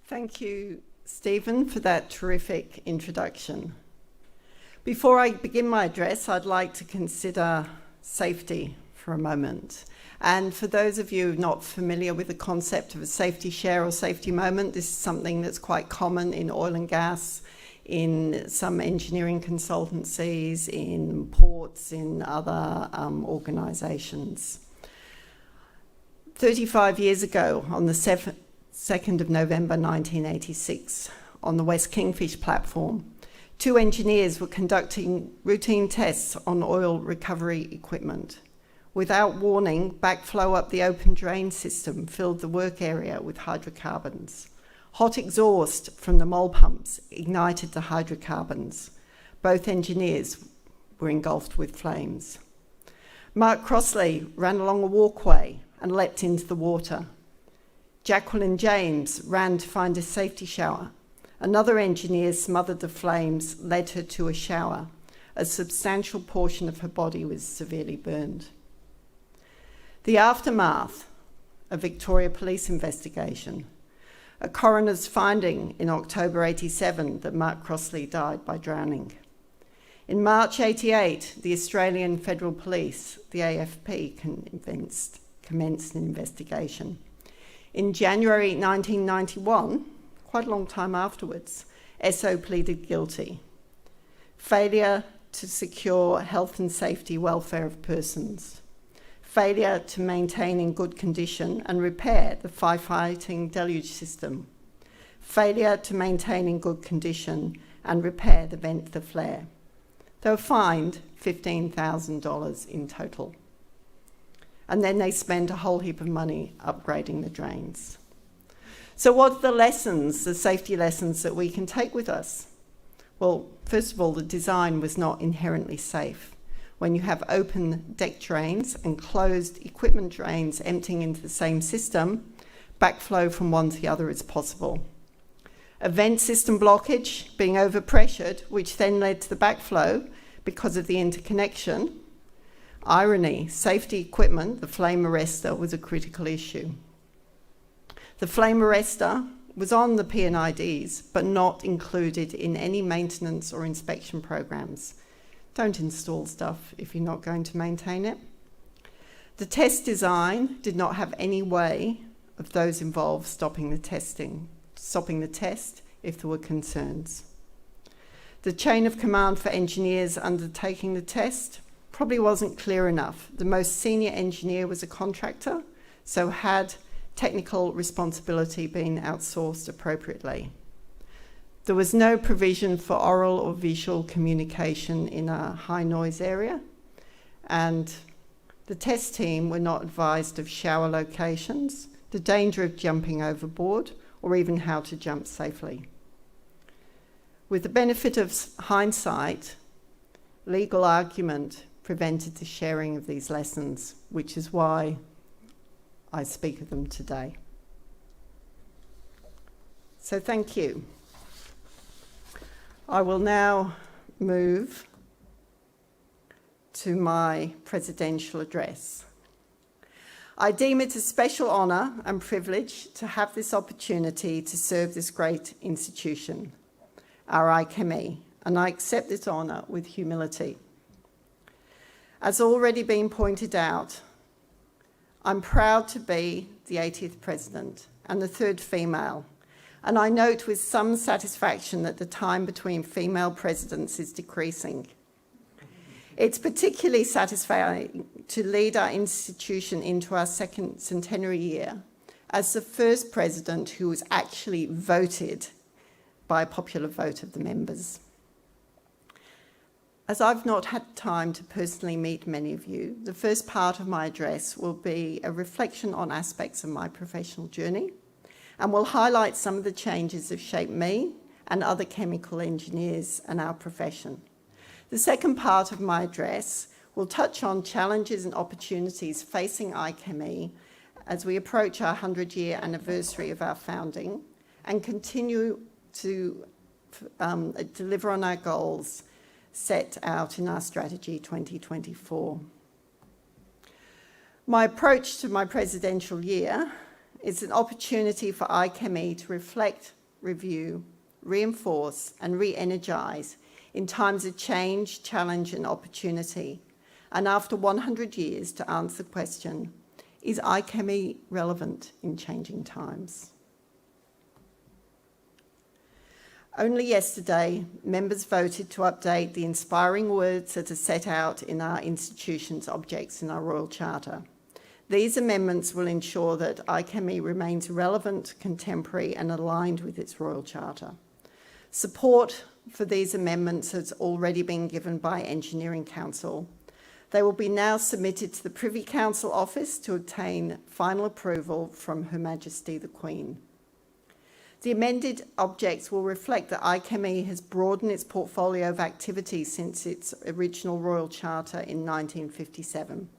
Thank you, Stephen, for that terrific introduction. Before I begin my address, I'd like to consider safety for a moment. And for those of you not familiar with the concept of a safety share or safety moment, this is something that's quite common in oil and gas, in some engineering consultancies, in ports, in other organisations. 35 years ago, on the 2nd of November 1986, on the West Kingfish platform, 2 engineers were conducting routine tests on oil recovery equipment. Without warning, backflow up the open drain system filled the work area with hydrocarbons. Hot exhaust from the mole pumps ignited the hydrocarbons. Both engineers were engulfed with flames. Mark Crossley ran along a walkway and leapt into the water. Jacqueline James ran to find a safety shower. Another engineer smothered the flames, led her to a shower. A substantial portion of her body was severely burned. The aftermath, a Victoria Police investigation. A coroner's finding in October 87 that Mark Crossley died by drowning. In March 88, the Australian Federal Police, the AFP, commenced an investigation. In January 1991, quite a long time afterwards, SO pleaded guilty. Failure to secure health and safety welfare of persons. Failure to maintain in good condition and repair the firefighting deluge system. Failure to maintain in good condition and repair the vent flare. They were fined $15,000 in total. And then they spent a whole heap of money upgrading the drains. So what are the lessons, the safety lessons that we can take with us? Well, first of all, the design was not inherently safe. When you have open deck drains and closed equipment drains emptying into the same system, backflow from one to the other is possible. A vent system blockage being overpressured, which then led to the backflow because of the interconnection. Irony, safety equipment, the flame arrestor, was a critical issue. The flame arrestor was on the P&IDs, but not included in any maintenance or inspection programs. Don't install stuff if you're not going to maintain it. The test design did not have any way of those involved stopping the test if there were concerns. The chain of command for engineers undertaking the test probably wasn't clear enough. The most senior engineer was a contractor, so had technical responsibility been outsourced appropriately. There was no provision for oral or visual communication in a high noise area, and the test team were not advised of shower locations, the danger of jumping overboard, or even how to jump safely. With the benefit of hindsight, legal argument prevented the sharing of these lessons, which is why I speak of them today. So thank you. I will now move to my presidential address. I deem it a special honour and privilege to have this opportunity to serve this great institution, our IChemE, and I accept this honour with humility. As already been pointed out, I'm proud to be the 80th president and the 3rd female, and I note with some satisfaction that the time between female presidents is decreasing. It's particularly satisfying to lead our institution into our 2nd centenary year as the first president who was actually voted by a popular vote of the members. As I've not had time to personally meet many of you, the first part of my address will be a reflection on aspects of my professional journey and will highlight some of the changes that have shaped me and other chemical engineers and our profession. The second part of my address will touch on challenges and opportunities facing IChemE as we approach our 100-year anniversary of our founding and continue to deliver on our goals set out in our Strategy 2024. My approach to my presidential year is an opportunity for IChemE to reflect, review, reinforce and re-energise in times of change, challenge and opportunity, and after 100 years to answer the question, is IChemE relevant in changing times? Only yesterday, members voted to update the inspiring words that are set out in our institution's objects in our Royal Charter. These amendments will ensure that IChemE remains relevant, contemporary and aligned with its Royal Charter. Support for these amendments has already been given by Engineering Council. They will be now submitted to the Privy Council Office to obtain final approval from Her Majesty the Queen. The amended objects will reflect that IChemE has broadened its portfolio of activities since its original Royal Charter in 1957,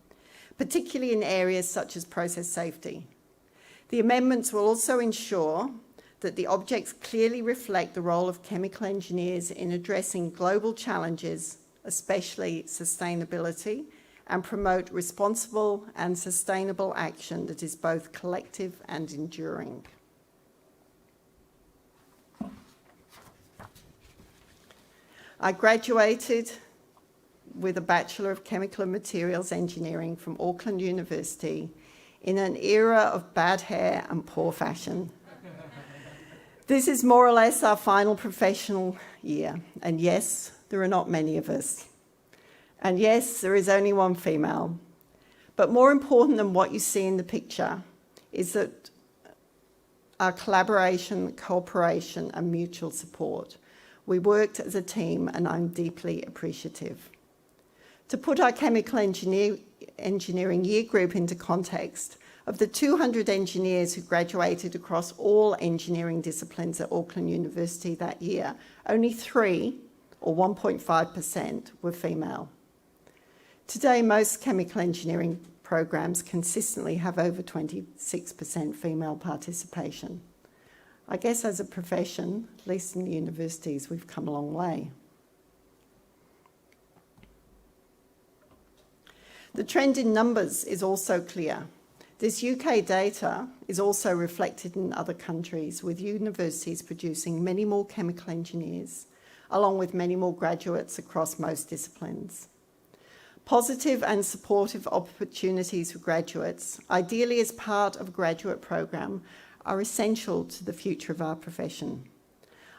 particularly in areas such as process safety. The amendments will also ensure that the objects clearly reflect the role of chemical engineers in addressing global challenges, especially sustainability, and promote responsible and sustainable action that is both collective and enduring. I graduated with a Bachelor of Chemical and Materials Engineering from Auckland University in an era of bad hair and poor fashion. This is more or less our final professional year, and yes, there are not many of us. And yes, there is only one female. But more important than what you see in the picture is that our collaboration, cooperation and mutual support. We worked as a team and I'm deeply appreciative. To put our chemical engineering year group into context, of the 200 engineers who graduated across all engineering disciplines at Auckland University that year, only 3, or 1.5%, were female. Today, most chemical engineering programs consistently have over 26% female participation. I guess as a profession, at least in the universities, we've come a long way. The trend in numbers is also clear. This UK data is also reflected in other countries, with universities producing many more chemical engineers, along with many more graduates across most disciplines. Positive and supportive opportunities for graduates, ideally as part of a graduate program, are essential to the future of our profession.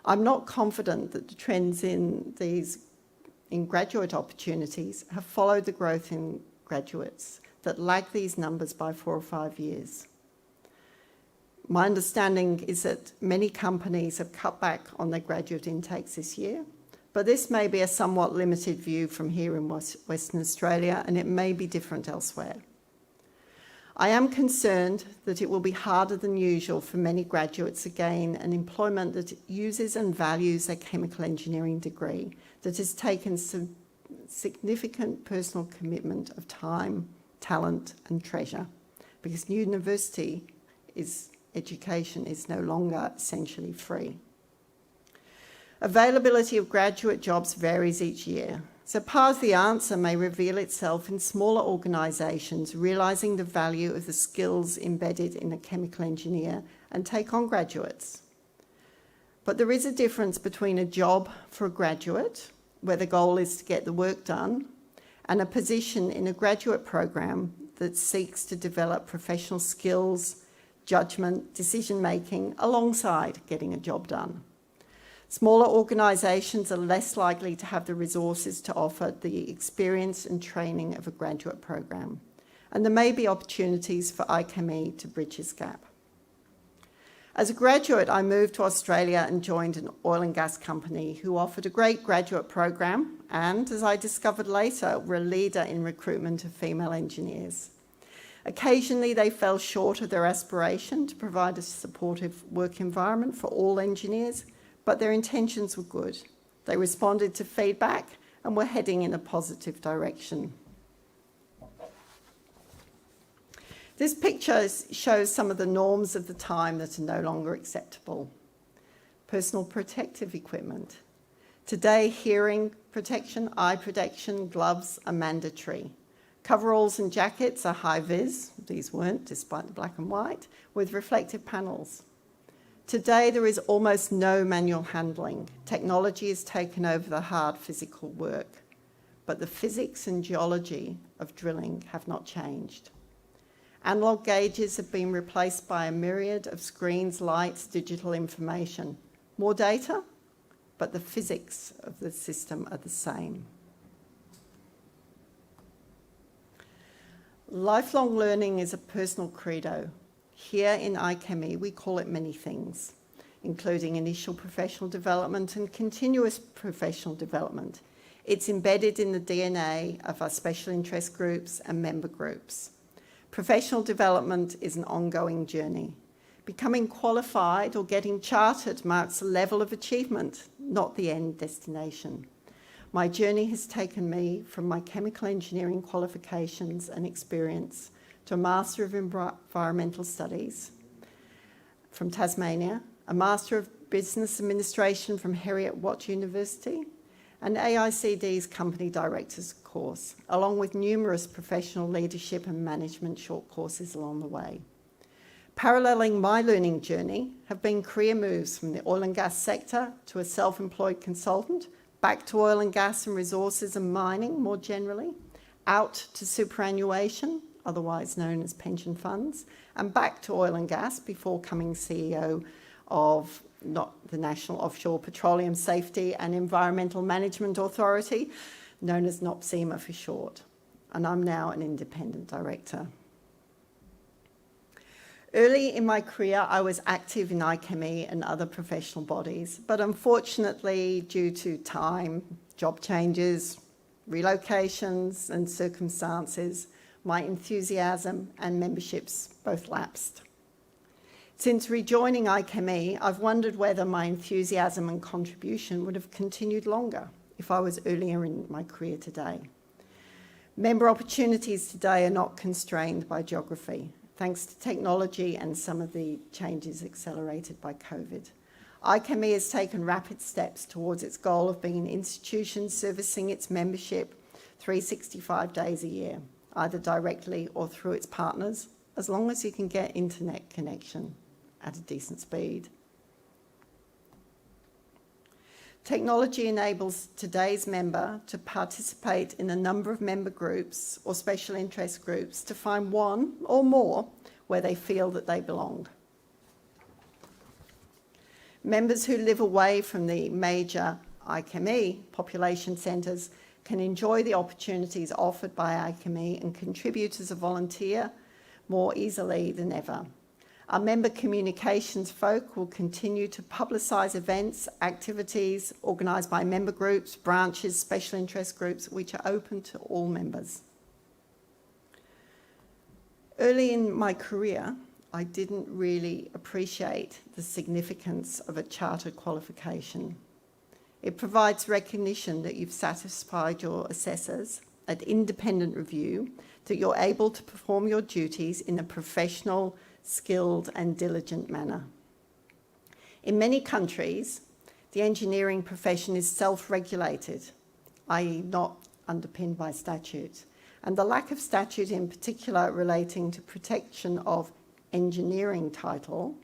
I'm not confident that the trends in graduate opportunities have followed the growth in graduates that lag these numbers by 4 or 5 years. My understanding is that many companies have cut back on their graduate intakes this year, but this may be a somewhat limited view from here in Western Australia, and it may be different elsewhere. I am concerned that it will be harder than usual for many graduates to gain an employment that uses and values their chemical engineering degree, that has taken some significant personal commitment of time, talent and treasure, because university education is no longer essentially free. Availability of graduate jobs varies each year, so part of the answer may reveal itself in smaller organisations realising the value of the skills embedded in a chemical engineer and take on graduates. But there is a difference between a job for a graduate, where the goal is to get the work done, and a position in a graduate program that seeks to develop professional skills, judgment, decision-making alongside getting a job done. Smaller organisations are less likely to have the resources to offer the experience and training of a graduate program, and there may be opportunities for IChemE to bridge this gap. As a graduate, I moved to Australia and joined an oil and gas company who offered a great graduate program and, as I discovered later, were a leader in recruitment of female engineers. Occasionally, they fell short of their aspiration to provide a supportive work environment for all engineers, but their intentions were good. They responded to feedback and were heading in a positive direction. This picture shows some of the norms of the time that are no longer acceptable. Personal protective equipment. Today, hearing protection, eye protection, gloves are mandatory. Coveralls and jackets are high-vis, these weren't, despite the black and white, with reflective panels. Today, there is almost no manual handling. Technology has taken over the hard physical work, but the physics and geology of drilling have not changed. Analog gauges have been replaced by a myriad of screens, lights, digital information. More data, but the physics of the system are the same. Lifelong learning is a personal credo. Here in IChemE, we call it many things, including initial professional development and continuous professional development. It's embedded in the DNA of our special interest groups and member groups. Professional development is an ongoing journey. Becoming qualified or getting chartered marks a level of achievement, not the end destination. My journey has taken me from my chemical engineering qualifications and experience to a Master of Environmental Studies from Tasmania, a Master of Business Administration from Heriot-Watt University, and AICD's Company Directors course, along with numerous professional leadership and management short courses along the way. Paralleling my learning journey have been career moves from the oil and gas sector to a self-employed consultant, back to oil and gas and resources and mining more generally, out to superannuation, otherwise known as pension funds, and back to oil and gas before becoming CEO of the National Offshore Petroleum Safety and Environmental Management Authority, known as NOPSEMA for short. And I'm now an independent director. Early in my career, I was active in IChemE and other professional bodies, but unfortunately, due to time, job changes, relocations and circumstances, my enthusiasm and memberships both lapsed. Since rejoining IChemE, I've wondered whether my enthusiasm and contribution would have continued longer if I was earlier in my career today. Member opportunities today are not constrained by geography, thanks to technology and some of the changes accelerated by COVID. IChemE has taken rapid steps towards its goal of being an institution servicing its membership 365 days a year, either directly or through its partners, as long as you can get internet connection at a decent speed. Technology enables today's member to participate in a number of member groups or special interest groups to find one or more where they feel that they belong. Members who live away from the major IChemE population centres can enjoy the opportunities offered by IChemE and contribute as a volunteer more easily than ever. Our member communications folk will continue to publicise events, activities organised by member groups, branches, special interest groups, which are open to all members. Early in my career, I didn't really appreciate the significance of a chartered qualification. It provides recognition that you've satisfied your assessors at independent review, that you're able to perform your duties in a professional, skilled and diligent manner. In many countries, the engineering profession is self-regulated, i.e. not underpinned by statute, and the lack of statute in particular relating to protection of engineering title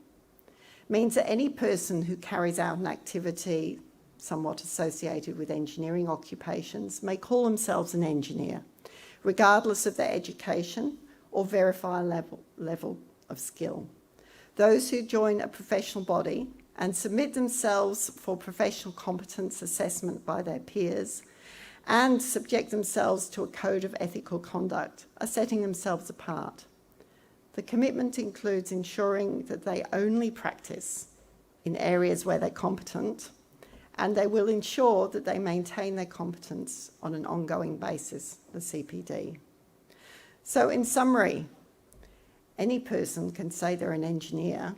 means that any person who carries out an activity somewhat associated with engineering occupations may call themselves an engineer, regardless of their education or verifiable level of skill. Those who join a professional body and submit themselves for professional competence assessment by their peers and subject themselves to a code of ethical conduct are setting themselves apart. The commitment includes ensuring that they only practice in areas where they're competent, and they will ensure that they maintain their competence on an ongoing basis, the CPD. So in summary, any person can say they're an engineer,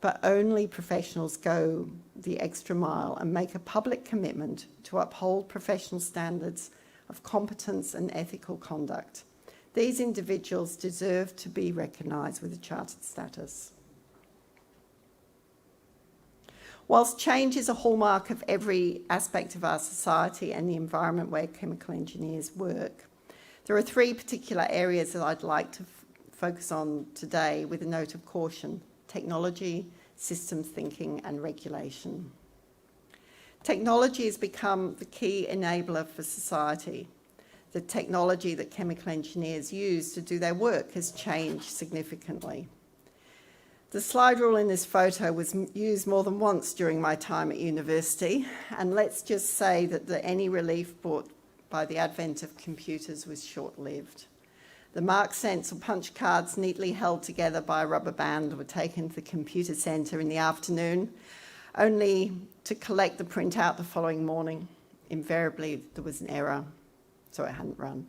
but only professionals go the extra mile and make a public commitment to uphold professional standards of competence and ethical conduct. These individuals deserve to be recognised with a chartered status. Whilst change is a hallmark of every aspect of our society and the environment where chemical engineers work, There are three particular areas that I'd like to focus on today with a note of caution: technology, systems thinking, and regulation. Technology has become the key enabler for society. The technology that chemical engineers use to do their work has changed significantly. The slide rule in this photo was used more than once during my time at university, and let's just say that any relief brought by the advent of computers was short-lived. The mark sense or punch cards neatly held together by a rubber band were taken to the computer centre in the afternoon, only to collect the printout the following morning. Invariably, there was an error, so it hadn't run.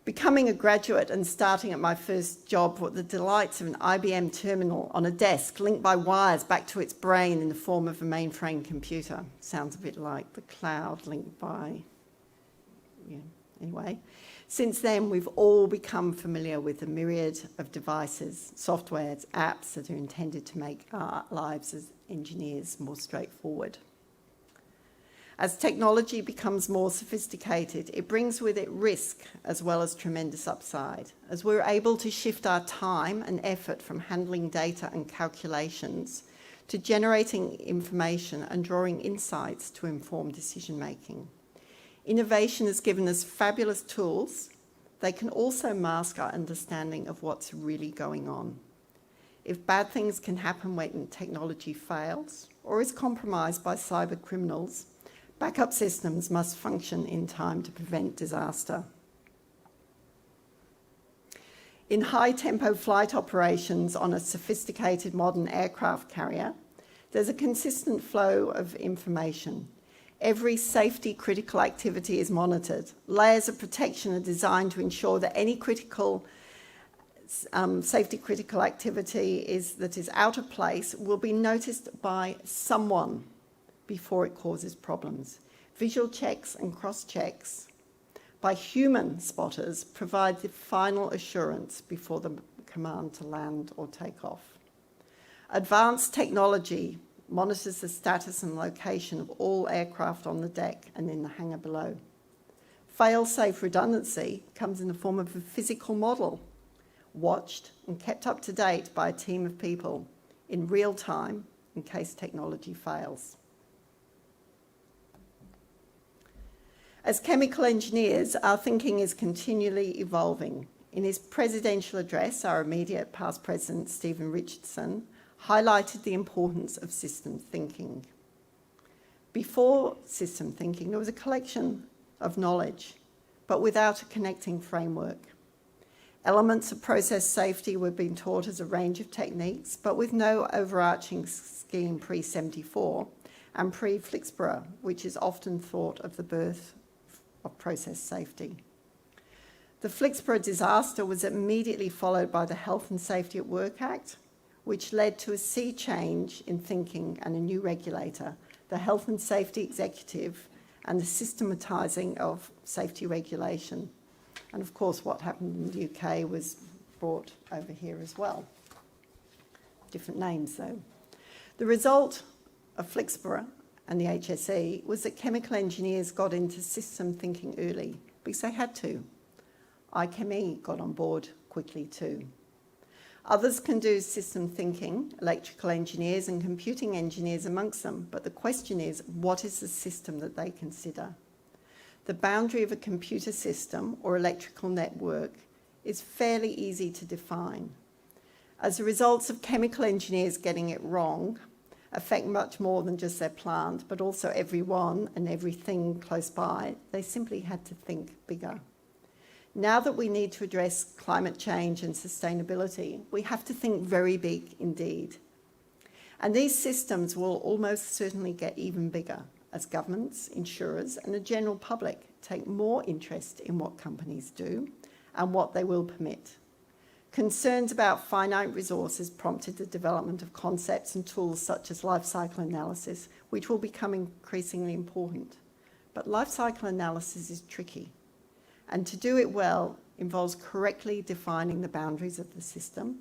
Becoming a graduate and starting at my first job were the delights of an IBM Terminal on a desk linked by wires back to its brain in the form of a mainframe computer. Sounds a bit like the cloud linked by... Yeah. Anyway, since then we've all become familiar with the myriad of devices, softwares, apps that are intended to make our lives as engineers more straightforward. As technology becomes more sophisticated, it brings with it risk as well as tremendous upside, as we're able to shift our time and effort from handling data and calculations to generating information and drawing insights to inform decision making. Innovation has given us fabulous tools. They can also mask our understanding of what's really going on. If bad things can happen when technology fails or is compromised by cyber criminals, backup systems must function in time to prevent disaster. In high-tempo flight operations on a sophisticated modern aircraft carrier, there's a consistent flow of information. Every safety-critical activity is monitored. Layers of protection are designed to ensure that any safety-critical activity that is out of place will be noticed by someone before it causes problems. Visual checks and cross-checks by human spotters provide the final assurance before the command to land or take off. Advanced technology monitors the status and location of all aircraft on the deck and in the hangar below. Fail-safe redundancy comes in the form of a physical model, watched and kept up to date by a team of people in real time in case technology fails. As chemical engineers, our thinking is continually evolving. In his presidential address, our immediate past president, Stephen Richardson, highlighted the importance of system thinking. Before system thinking, there was a collection of knowledge, but without a connecting framework. Elements of process safety were being taught as a range of techniques, but with no overarching scheme pre-74 and pre-Flixborough, which is often thought of the birth of process safety. The Flixborough disaster was immediately followed by the Health and Safety at Work Act, which led to a sea change in thinking and a new regulator, the Health and Safety Executive, and the systematising of safety regulation. And of course, what happened in the UK was brought over here as well. Different names, though. The result of Flixborough and the HSE was that chemical engineers got into system thinking early because they had to. IChemE got on board quickly too. Others can do system thinking, electrical engineers and computing engineers amongst them, but the question is, what is the system that they consider? The boundary of a computer system or electrical network is fairly easy to define. As a result of chemical engineers getting it wrong, affect much more than just their plant, but also everyone and everything close by, they simply had to think bigger. Now that we need to address climate change and sustainability, we have to think very big indeed. And these systems will almost certainly get even bigger as governments, insurers, and the general public take more interest in what companies do and what they will permit. Concerns about finite resources prompted the development of concepts and tools such as life cycle analysis, which will become increasingly important. But life cycle analysis is tricky, and to do it well involves correctly defining the boundaries of the system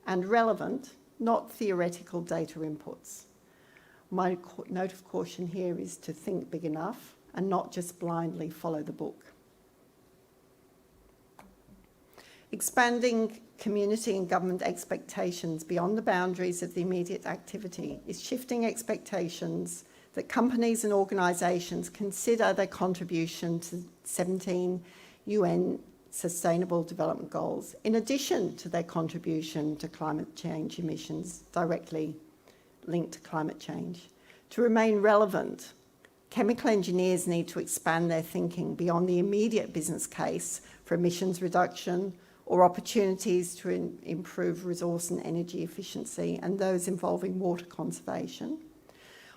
and relevant, not theoretical data inputs. My note of caution here is to think big enough and not just blindly follow the book. Expanding community and government expectations beyond the boundaries of the immediate activity is shifting expectations that companies and organisations consider their contribution to 17 UN Sustainable Development Goals, in addition to their contribution to climate change emissions directly linked to climate change. To remain relevant, chemical engineers need to expand their thinking beyond the immediate business case for emissions reduction or opportunities to improve resource and energy efficiency and those involving water conservation.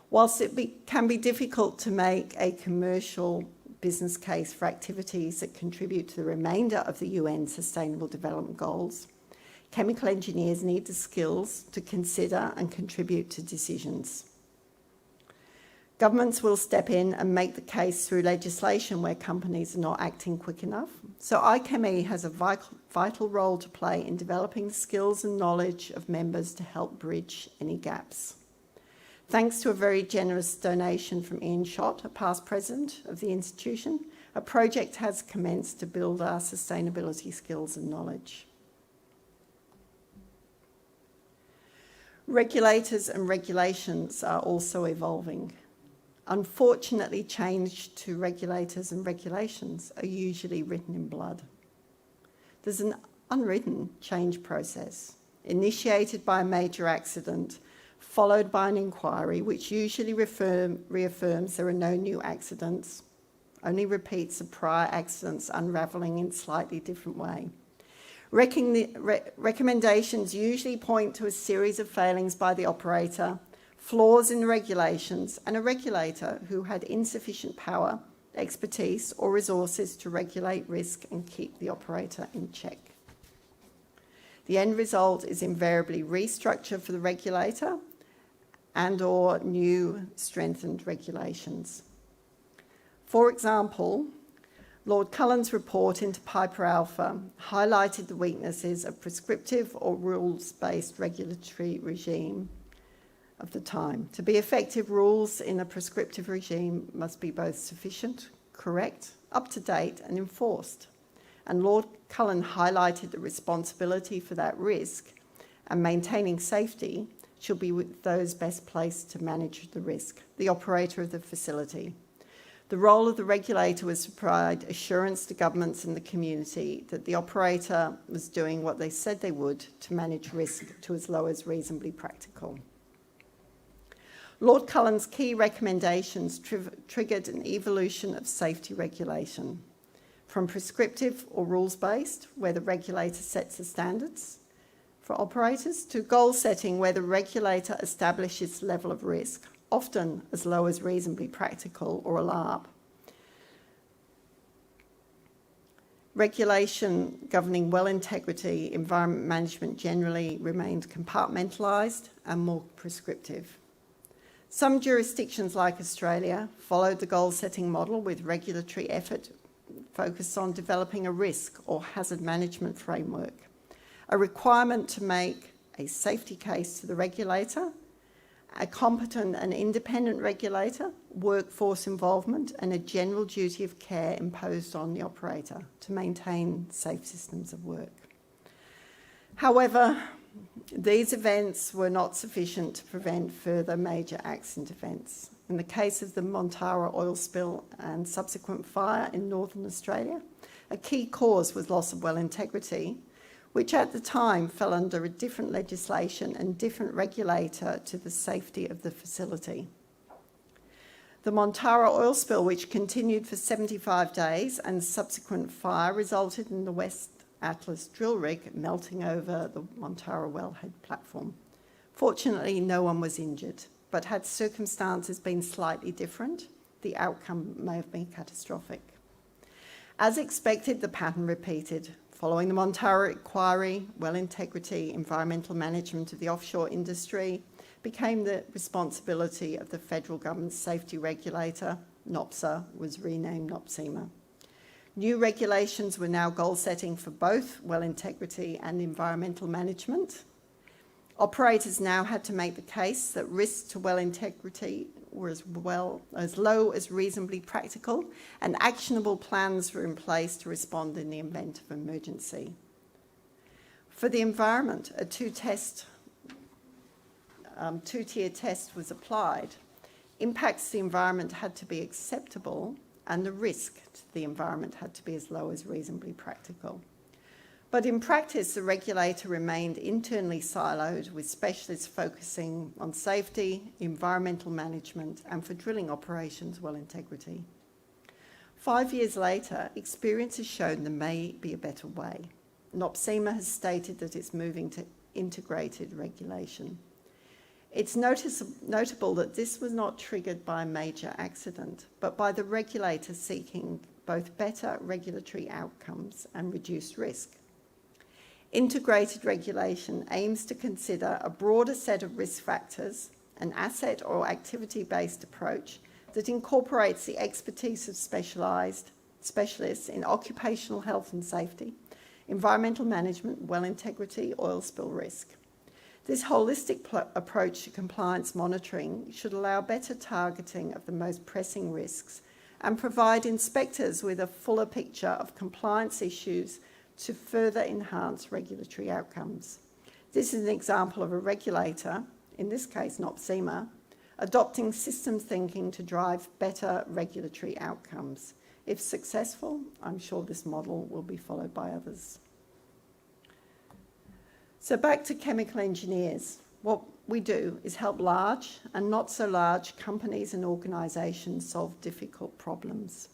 Whilst it can be difficult to make a commercial business case for activities that contribute to the remainder of the UN Sustainable Development Goals, chemical engineers need the skills to consider and contribute to decisions. Governments will step in and make the case through legislation where companies are not acting quick enough. So IChemE has a vital role to play in developing the skills and knowledge of members to help bridge any gaps. Thanks to a very generous donation from Ian Schott, a past president of the institution, a project has commenced to build our sustainability skills and knowledge. Regulators and regulations are also evolving. Unfortunately, change to regulators and regulations are usually written in blood. There's an unwritten change process, initiated by a major accident, followed by an inquiry, which usually reaffirms there are no new accidents, only repeats of prior accidents unravelling in a slightly different way. Recommendations usually point to a series of failings by the operator, flaws in the regulations, and a regulator who had insufficient power, expertise, or resources to regulate risk and keep the operator in check. The end result is invariably restructure for the regulator and/or new strengthened regulations. For example, Lord Cullen's report into Piper Alpha highlighted the weaknesses of prescriptive or rules-based regulatory regime of the time. To be effective, rules in a prescriptive regime must be both sufficient, correct, up to date, and enforced. And Lord Cullen highlighted the responsibility for that risk and maintaining safety should be with those best placed to manage the risk, the operator of the facility. The role of the regulator was to provide assurance to governments and the community that the operator was doing what they said they would to manage risk to as low as reasonably practical. Lord Cullen's key recommendations triggered an evolution of safety regulation, from prescriptive or rules-based, where the regulator sets the standards for operators, to goal setting, where the regulator establishes the level of risk, often as low as reasonably practical or a LARP. Regulation governing well integrity, environment management generally remained compartmentalised and more prescriptive. Some jurisdictions like Australia followed the goal-setting model with regulatory effort focused on developing a risk or hazard management framework, a requirement to make a safety case to the regulator, a competent and independent regulator, workforce involvement, and a general duty of care imposed on the operator to maintain safe systems of work. However, these events were not sufficient to prevent further major accident events. In the case of the Montara oil spill and subsequent fire in Northern Australia, a key cause was loss of well integrity, which at the time fell under a different legislation and different regulator to the safety of the facility. The Montara oil spill, which continued for 75 days, and subsequent fire resulted in the West Atlas drill rig melting over the Montara wellhead platform. Fortunately, no one was injured, but had circumstances been slightly different, the outcome may have been catastrophic. As expected, the pattern repeated. Following the Montara inquiry, well integrity, environmental management of the offshore industry became the responsibility of the federal government's safety regulator. NOPSA was renamed NOPSEMA. New regulations were now goal setting for both well integrity and environmental management. Operators now had to make the case that risks to well integrity were as low as reasonably practical, and actionable plans were in place to respond in the event of emergency. For the environment, a two-tier test was applied. Impacts to the environment had to be acceptable, and the risk to the environment had to be as low as reasonably practical. But in practice, the regulator remained internally siloed, with specialists focusing on safety, environmental management, and for drilling operations, well integrity. 5 years later, experience has shown there may be a better way. IChemE has stated that it's moving to integrated regulation. It's notable that this was not triggered by a major accident, but by the regulator seeking both better regulatory outcomes and reduced risk. Integrated regulation aims to consider a broader set of risk factors, an asset or activity-based approach that incorporates the expertise of specialists in occupational health and safety, environmental management, well integrity, oil spill risk. This holistic approach to compliance monitoring should allow better targeting of the most pressing risks and provide inspectors with a fuller picture of compliance issues to further enhance regulatory outcomes. This is an example of a regulator, in this case IChemE, adopting systems thinking to drive better regulatory outcomes. If successful, I'm sure this model will be followed by others. So back to chemical engineers. What we do is help large and not so large companies and organisations solve difficult problems.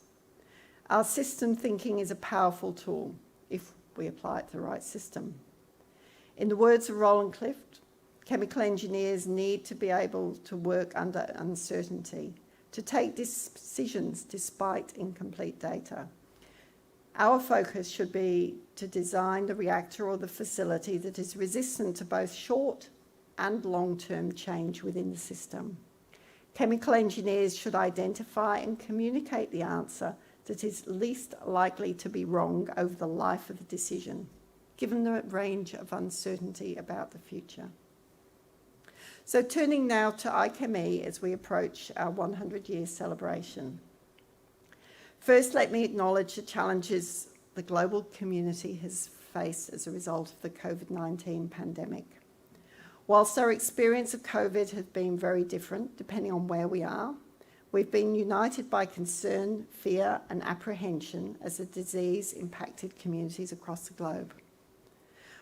Our system thinking is a powerful tool if we apply it to the right system. In the words of Roland Clift, chemical engineers need to be able to work under uncertainty, to take decisions despite incomplete data. Our focus should be to design the reactor or the facility that is resistant to both short and long-term change within the system. Chemical engineers should identify and communicate the answer that is least likely to be wrong over the life of the decision, given the range of uncertainty about the future. So turning now to IChemE as we approach our 100-year celebration. First, let me acknowledge the challenges the global community has faced as a result of the COVID-19 pandemic. Whilst our experience of COVID has been very different depending on where we are, we've been united by concern, fear, and apprehension as the disease impacted communities across the globe.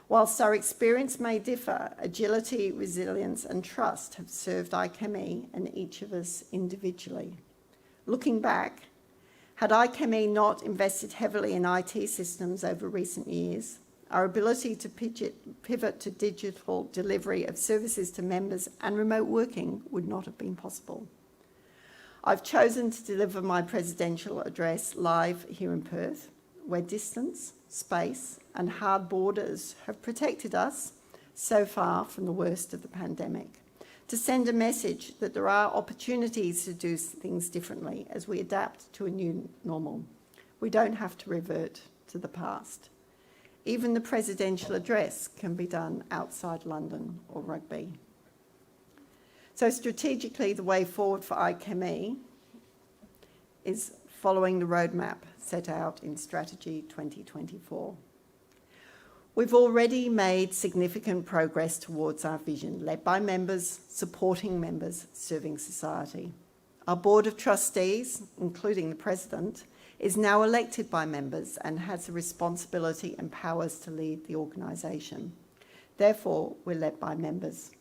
Whilst our experience may differ, agility, resilience, and trust have served IChemE and each of us individually. Looking back, had IChemE not invested heavily in IT systems over recent years, our ability to pivot to digital delivery of services to members and remote working would not have been possible. I've chosen to deliver my presidential address live here in Perth, where distance, space, and hard borders have protected us so far from the worst of the pandemic, to send a message that there are opportunities to do things differently as we adapt to a new normal. We don't have to revert to the past. Even the presidential address can be done outside London or Rugby. So strategically, the way forward for IChemE is following the roadmap set out in Strategy 2024. We've already made significant progress towards our vision, led by members, supporting members, serving society. Our Board of Trustees, including the President, is now elected by members and has the responsibility and powers to lead the organisation. Therefore, we're led by members.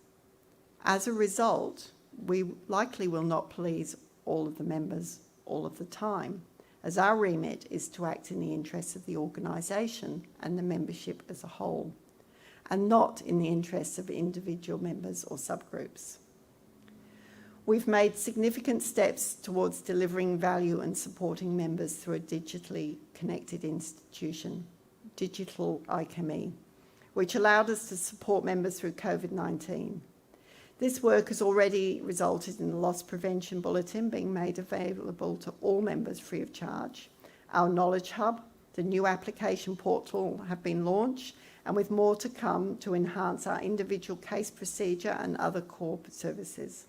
As a result, we likely will not please all of the members all of the time, as our remit is to act in the interests of the organisation and the membership as a whole, and not in the interests of individual members or subgroups. We've made significant steps towards delivering value and supporting members through a digitally connected institution, Digital IChemE, which allowed us to support members through COVID-19. This work has already resulted in the Loss Prevention Bulletin being made available to all members free of charge. Our Knowledge Hub, the new application portal have been launched, and with more to come to enhance our individual case procedure and other core services.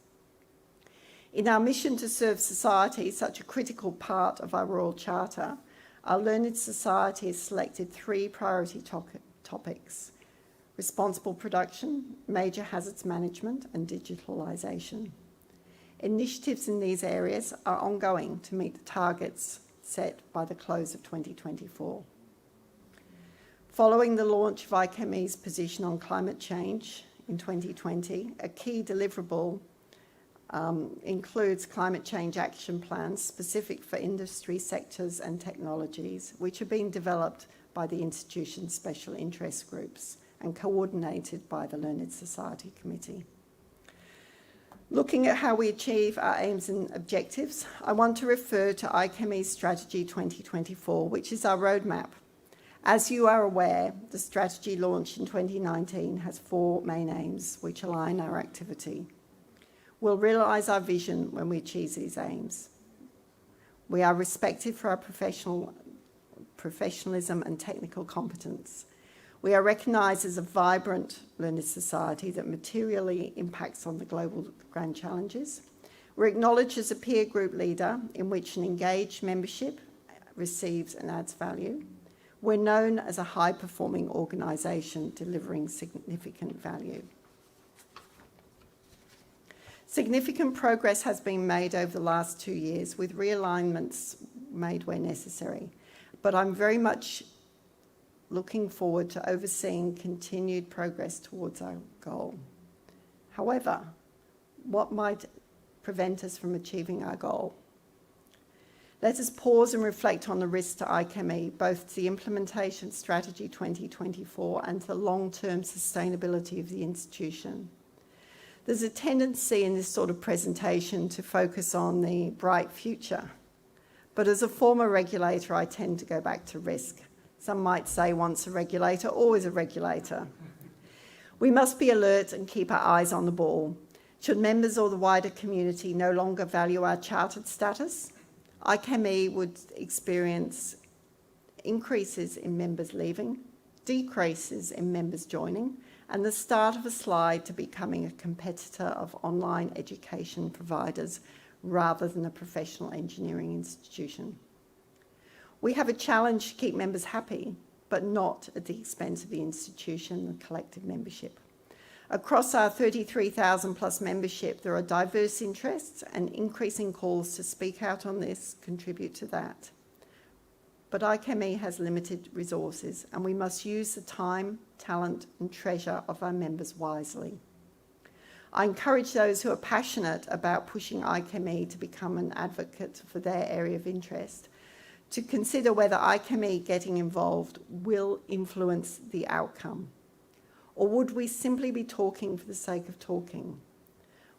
In our mission to serve society, such a critical part of our Royal Charter, our Learned Society has selected 3 priority topics: responsible production, major hazards management, and digitalisation. Initiatives in these areas are ongoing to meet the targets set by the close of 2024. Following the launch of IChemE's position on climate change in 2020, a key deliverable includes climate change action plans specific for industry sectors and technologies, which are being developed by the institution's special interest groups and coordinated by the Learned Society Committee. Looking at how we achieve our aims and objectives, I want to refer to IChemE's Strategy 2024, which is our roadmap. As you are aware, the strategy launched in 2019 has 4 main aims which align our activity. We'll realise our vision when we achieve these aims. We are respected for our professionalism and technical competence. We are recognised as a vibrant learned society that materially impacts on the global grand challenges. We're acknowledged as a peer group leader in which an engaged membership receives and adds value. We're known as a high-performing organisation delivering significant value. Significant progress has been made over the last 2 years, with realignments made where necessary, but I'm very much looking forward to overseeing continued progress towards our goal. However, what might prevent us from achieving our goal? Let us pause and reflect on the risks to IChemE, both the implementation strategy 2024 and the long-term sustainability of the institution. There's a tendency in this sort of presentation to focus on the bright future, but as a former regulator, I tend to go back to risk. Some might say once a regulator, always a regulator. We must be alert and keep our eyes on the ball. Should members or the wider community no longer value our chartered status, IChemE would experience increases in members leaving, decreases in members joining, and the start of a slide to becoming a competitor of online education providers rather than a professional engineering institution. We have a challenge to keep members happy, but not at the expense of the institution and collective membership. Across our 33,000 plus membership, there are diverse interests, and increasing calls to speak out on this contribute to that. But IChemE has limited resources, and we must use the time, talent, and treasure of our members wisely. I encourage those who are passionate about pushing IChemE to become an advocate for their area of interest to consider whether IChemE getting involved will influence the outcome. Or would we simply be talking for the sake of talking?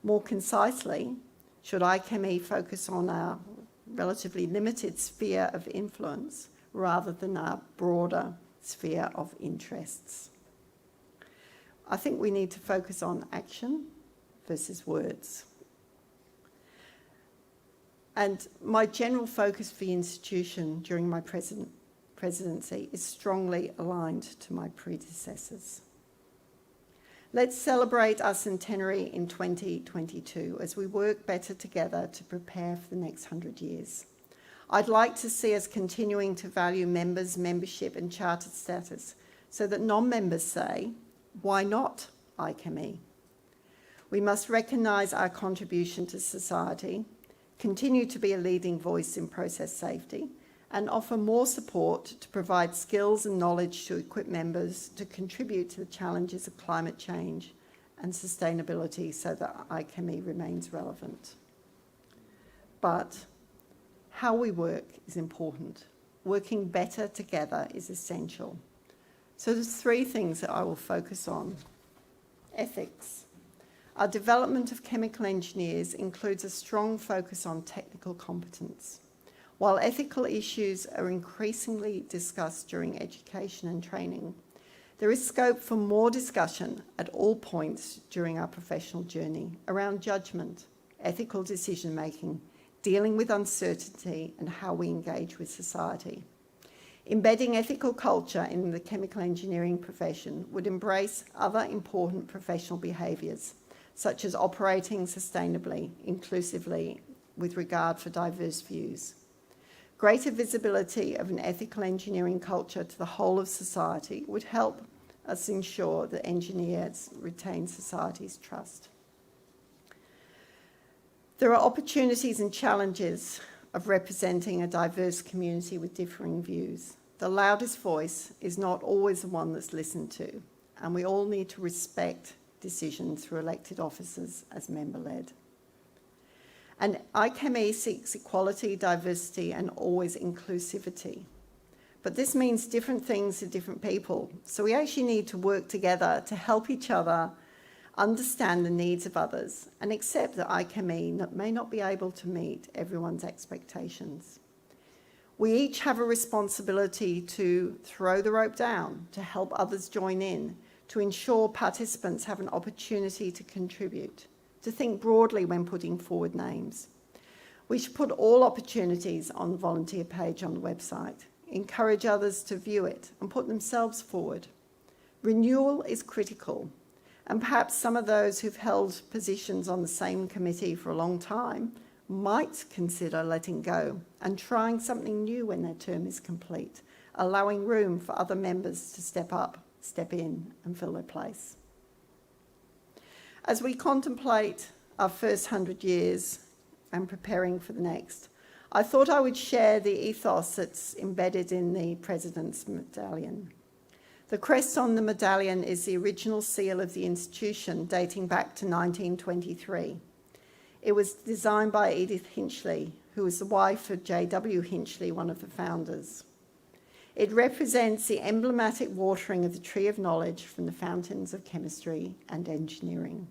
More concisely, should IChemE focus on our relatively limited sphere of influence rather than our broader sphere of interests? I think we need to focus on action versus words. And my general focus for the institution during my presidency is strongly aligned to my predecessors. Let's celebrate our centenary in 2022 as we work better together to prepare for the next 100 years. I'd like to see us continuing to value members' membership and chartered status so that non-members say, why not IChemE? We must recognise our contribution to society, continue to be a leading voice in process safety, and offer more support to provide skills and knowledge to equip members to contribute to the challenges of climate change and sustainability so that IChemE remains relevant. But how we work is important. Working better together is essential. So there's 3 things that I will focus on. Ethics. Our development of chemical engineers includes a strong focus on technical competence. While ethical issues are increasingly discussed during education and training, there is scope for more discussion at all points during our professional journey around judgment, ethical decision-making, dealing with uncertainty, and how we engage with society. Embedding ethical culture in the chemical engineering profession would embrace other important professional behaviours, such as operating sustainably, inclusively, with regard for diverse views. Greater visibility of an ethical engineering culture to the whole of society would help us ensure that engineers retain society's trust. There are opportunities and challenges of representing a diverse community with differing views. The loudest voice is not always the one that's listened to, and we all need to respect decisions through elected officers as member-led. And IChemE seeks equality, diversity, and always inclusivity. But this means different things to different people. So we actually need to work together to help each other understand the needs of others and accept that IChemE may not be able to meet everyone's expectations. We each have a responsibility to throw the rope down, to help others join in, to ensure participants have an opportunity to contribute, to think broadly when putting forward names. We should put all opportunities on the volunteer page on the website, encourage others to view it and put themselves forward. Renewal is critical, and perhaps some of those who've held positions on the same committee for a long time might consider letting go and trying something new when their term is complete, allowing room for other members to step up, step in and fill their place. As we contemplate our first 100 years and preparing for the next, I thought I would share the ethos that's embedded in the President's medallion. The crest on the medallion is the original seal of the institution dating back to 1923. It was designed by Edith Hinchley, who was the wife of J.W. Hinchley, one of the founders. It represents the emblematic watering of the tree of knowledge from the fountains of chemistry and engineering.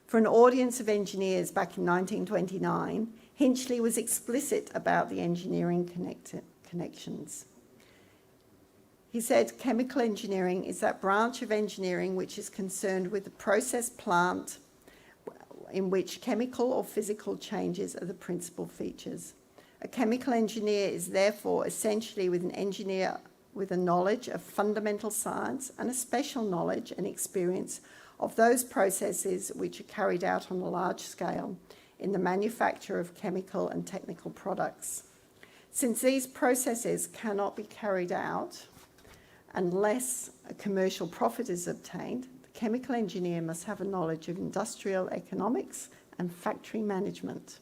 For an audience of engineers back in 1929, Hinchley was explicit about the engineering connections. He said, chemical engineering is that branch of engineering which is concerned with the process plant in which chemical or physical changes are the principal features. A chemical engineer is therefore essentially an engineer with a knowledge of fundamental science and a special knowledge and experience of those processes which are carried out on a large scale in the manufacture of chemical and technical products. Since these processes cannot be carried out unless a commercial profit is obtained, the chemical engineer must have a knowledge of industrial economics and factory management.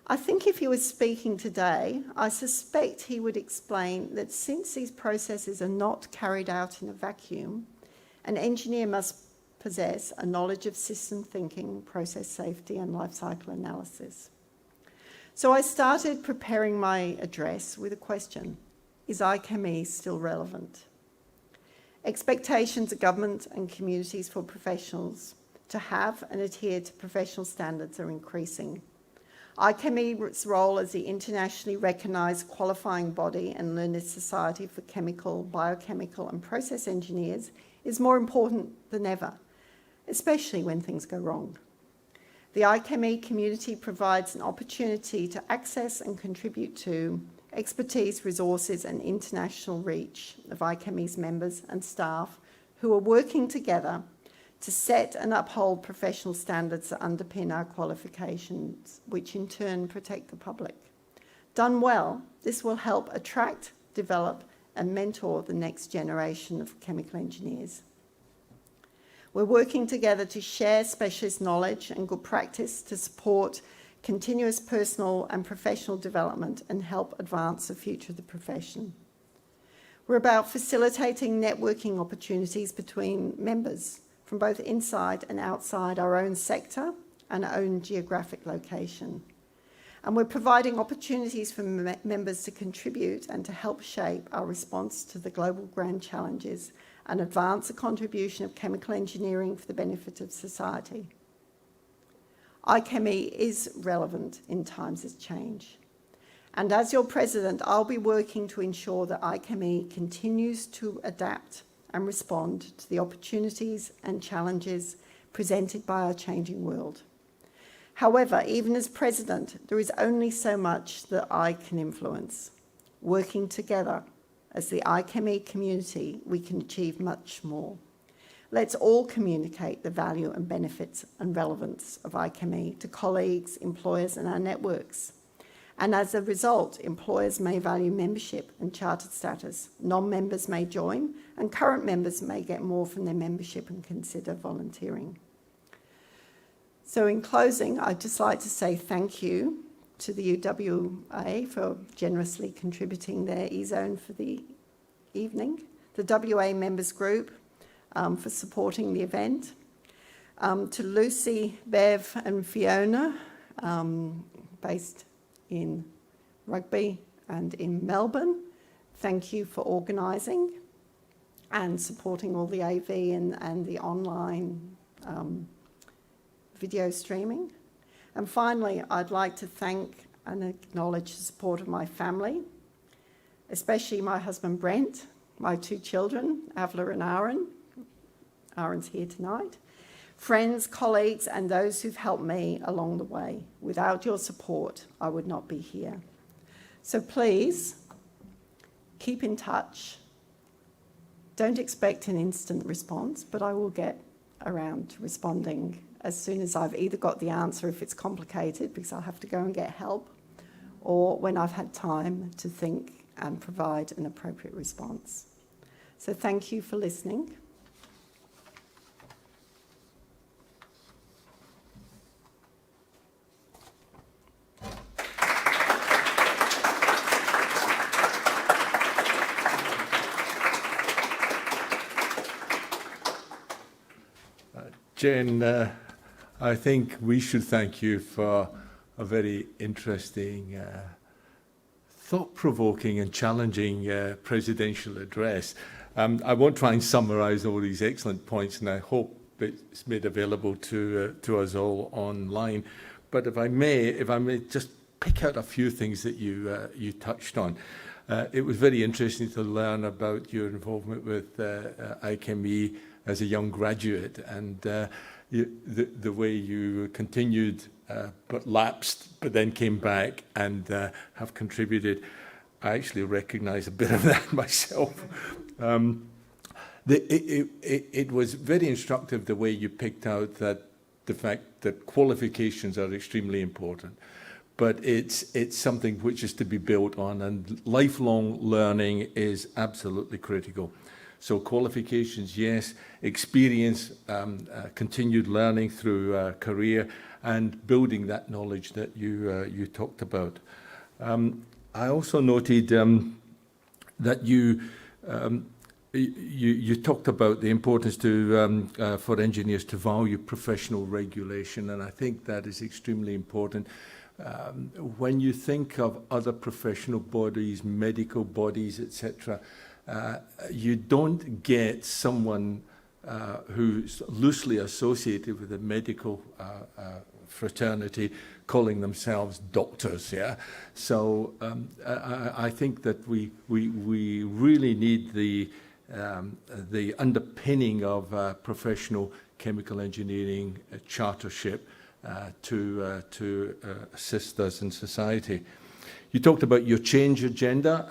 I think if he was speaking today, I suspect he would explain that since these processes are not carried out in a vacuum, an engineer must possess a knowledge of system thinking, process safety, and life cycle analysis. So I started preparing my address with a question: is IChemE still relevant? Expectations of government and communities for professionals to have and adhere to professional standards are increasing. IChemE's role as the internationally recognised qualifying body and learned society for chemical, biochemical and process engineers is more important than ever, especially when things go wrong. The IChemE community provides an opportunity to access and contribute to expertise, resources and international reach of IChemE's members and staff who are working together to set and uphold professional standards that underpin our qualifications, which in turn protect the public. Done well, this will help attract, develop and mentor the next generation of chemical engineers. We're working together to share specialist knowledge and good practice to support continuous personal and professional development and help advance the future of the profession. We're about facilitating networking opportunities between members from both inside and outside our own sector and our own geographic location. And we're providing opportunities for members to contribute and to help shape our response to the global grand challenges and advance the contribution of chemical engineering for the benefit of society. IChemE is relevant in times of change. And as your president, I'll be working to ensure that IChemE continues to adapt and respond to the opportunities and challenges presented by our changing world. However, even as president, there is only so much that I can influence. Working together as the IChemE community, we can achieve much more. Let's all communicate the value and benefits and relevance of IChemE to colleagues, employers and our networks. And as a result, employers may value membership and chartered status. Non-members may join, and current members may get more from their membership and consider volunteering. So in closing, I'd just like to say thank you to the UWA for generously contributing their e-zone for the evening, the WA Members Group for supporting the event, to Lucy, Bev and Fiona, based in Rugby and in Melbourne. Thank you for organising and supporting all the AV and the online video streaming. And finally, I'd like to thank and acknowledge the support of my family, especially my husband Brent, my two children, Avla and Aaron. Aaron's here tonight. Friends, colleagues, and those who've helped me along the way. Without your support, I would not be here. So please, keep in touch. Don't expect an instant response, but I will get around to responding as soon as I've either got the answer if it's complicated, because I'll have to go and get help, or when I've had time to think and provide an appropriate response. So thank you for listening. Jen, I think we should thank you for a very interesting, thought-provoking and challenging presidential address. I won't try and summarise all these excellent points, and I hope it's made available to us all online. But if I may just pick out a few things that you touched on. It was very interesting to learn about your involvement with IChemE as a young graduate, and the way you continued but lapsed, but then came back and have contributed. I actually recognise a bit of that myself. It was very instructive the way you picked out that the fact that qualifications are extremely important, but it's something which is to be built on, and lifelong learning is absolutely critical. So qualifications, yes, experience, continued learning through career, and building that knowledge that you talked about. I also noted that you talked about the importance for engineers to value professional regulation, and I think that is extremely important. When you think of other professional bodies, medical bodies, etc., you don't get someone who's loosely associated with the medical fraternity calling themselves doctors. Yeah, so I think that we really need the underpinning of professional chemical engineering chartership to assist us in society. You talked about your change agenda.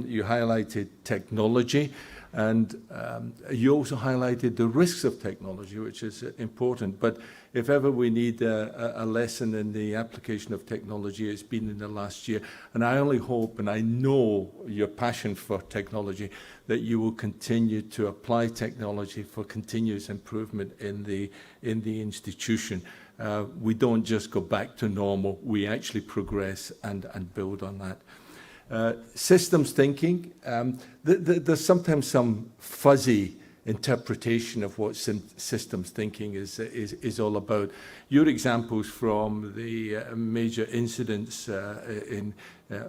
You highlighted technology, and you also highlighted the risks of technology, which is important. But if ever we need a lesson in the application of technology, it's been in the last year. And I only hope, and I know your passion for technology, that you will continue to apply technology for continuous improvement in the institution. We don't just go back to normal, we actually progress and build on that. Systems thinking, there's sometimes some fuzzy interpretation of what systems thinking is all about. Your examples from the major incidents in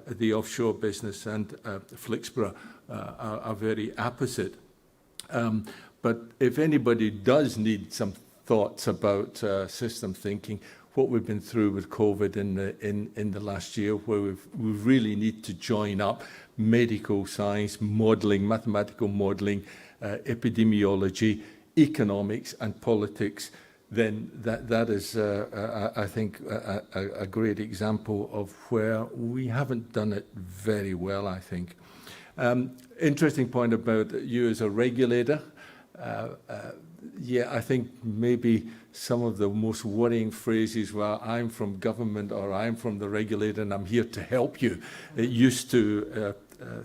the offshore business and Flixborough are very apposite. But if anybody does need some thoughts about system thinking, what we've been through with COVID in the last year, where we really need to join up medical science, modelling, mathematical modelling, epidemiology, economics and politics, then that is, I think, a great example of where we haven't done it very well, I think. Interesting point about you as a regulator. yeah, I think maybe some of the most worrying phrases were, I'm from government or I'm from the regulator and I'm here to help you. It used to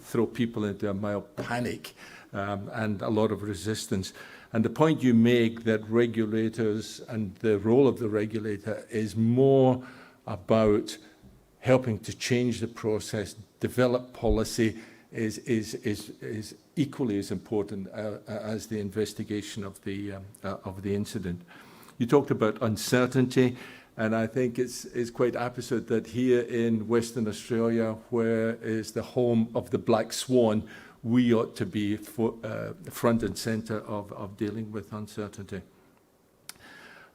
throw people into a mild panic and a lot of resistance. And the point you make that regulators and the role of the regulator is more about helping to change the process, develop policy, is equally as important as the investigation of the incident. You talked about uncertainty, and I think it's quite apposite that here in Western Australia, where is the home of the black swan, we ought to be front and centre of dealing with uncertainty.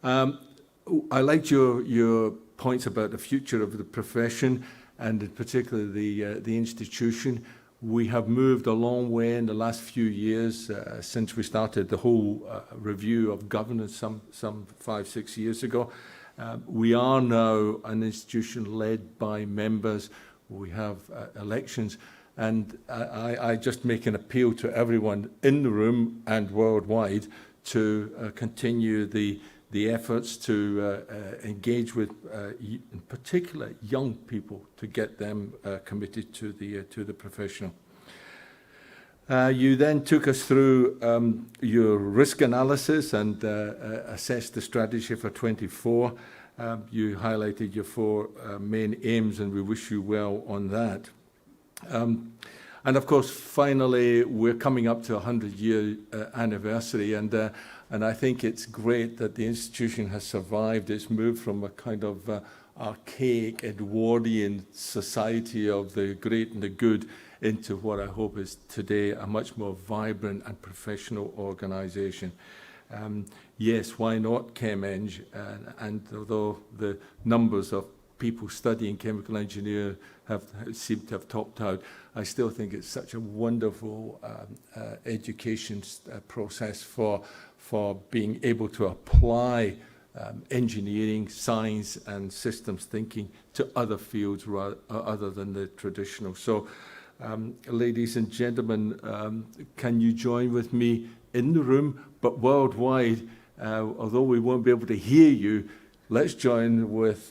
I liked your points about the future of the profession and in particular the institution. We have moved a long way in the last few years since we started the whole review of governance some 5-6 years ago. We are now an institution led by members. We have elections. And I just make an appeal to everyone in the room and worldwide to continue the efforts to engage with, in particular, young people to get them committed to the professional. You then took us through your risk analysis and assessed the strategy for 24. You highlighted your 4 main aims, and we wish you well on that. And of course, finally, we're coming up to a 100-year anniversary, and I think it's great that the institution has survived. It's moved from a kind of archaic Edwardian society of the great and the good into what I hope is today a much more vibrant and professional organisation. Yes, why not ChemEng? And although the numbers of people studying chemical engineering seem to have topped out, I still think it's such a wonderful education process for being able to apply engineering, science and systems thinking to other fields other than the traditional. So, ladies and gentlemen, can you join with me in the room, but worldwide, although we won't be able to hear you, let's join with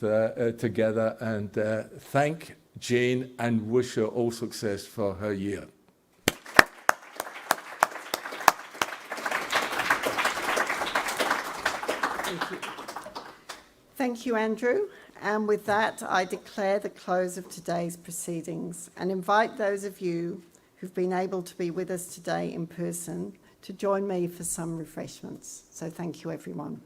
together and thank Jane and wish her all success for her year. Thank you. Thank you, Andrew. And with that, I declare the close of today's proceedings and invite those of you who've been able to be with us today in person to join me for some refreshments. So thank you, everyone.